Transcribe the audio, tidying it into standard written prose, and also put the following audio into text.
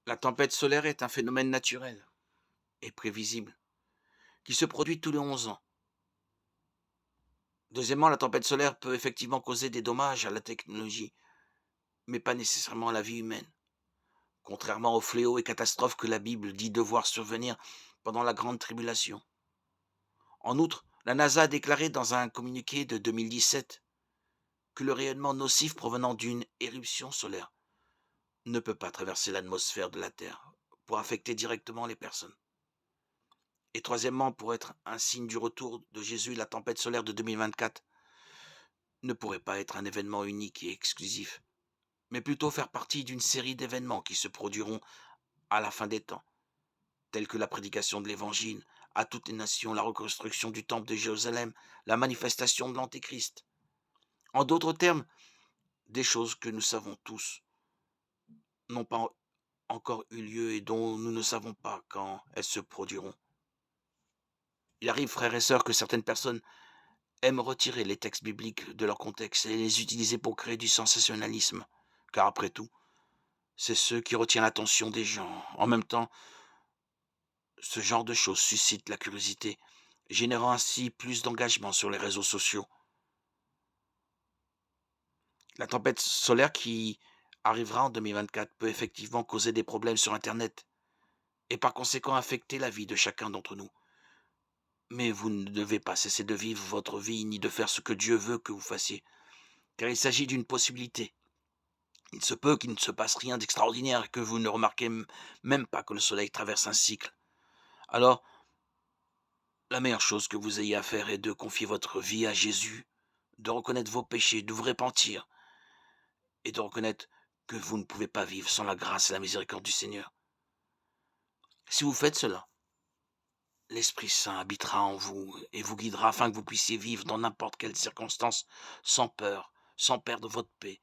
La tempête solaire est un phénomène naturel et prévisible qui se produit tous les 11 ans. Deuxièmement, la tempête solaire peut effectivement causer des dommages à la technologie, mais pas nécessairement à la vie humaine, contrairement aux fléaux et catastrophes que la Bible dit devoir survenir pendant la grande tribulation. En outre, la NASA a déclaré dans un communiqué de 2017 que le rayonnement nocif provenant d'une éruption solaire ne peut pas traverser l'atmosphère de la Terre pour affecter directement les personnes. Et troisièmement, pour être un signe du retour de Jésus, la tempête solaire de 2024 ne pourrait pas être un événement unique et exclusif, mais plutôt faire partie d'une série d'événements qui se produiront à la fin des temps, tels que la prédication de l'Évangile à toutes les nations, la reconstruction du temple de Jérusalem, la manifestation de l'Antéchrist. En d'autres termes, des choses que nous savons tous n'ont pas encore eu lieu et dont nous ne savons pas quand elles se produiront. Il arrive, frères et sœurs, que certaines personnes aiment retirer les textes bibliques de leur contexte et les utiliser pour créer du sensationnalisme, car après tout, c'est ce qui retient l'attention des gens. En même temps, ce genre de choses suscite la curiosité, générant ainsi plus d'engagement sur les réseaux sociaux. La tempête solaire qui arrivera en 2024 peut effectivement causer des problèmes sur Internet et par conséquent affecter la vie de chacun d'entre nous. Mais vous ne devez pas cesser de vivre votre vie ni de faire ce que Dieu veut que vous fassiez, car il s'agit d'une possibilité. Il se peut qu'il ne se passe rien d'extraordinaire et que vous ne remarquez même pas que le soleil traverse un cycle. Alors, la meilleure chose que vous ayez à faire est de confier votre vie à Jésus, de reconnaître vos péchés, de vous repentir et de reconnaître que vous ne pouvez pas vivre sans la grâce et la miséricorde du Seigneur. Si vous faites cela, l'Esprit Saint habitera en vous et vous guidera afin que vous puissiez vivre dans n'importe quelle circonstance sans peur, sans perdre votre paix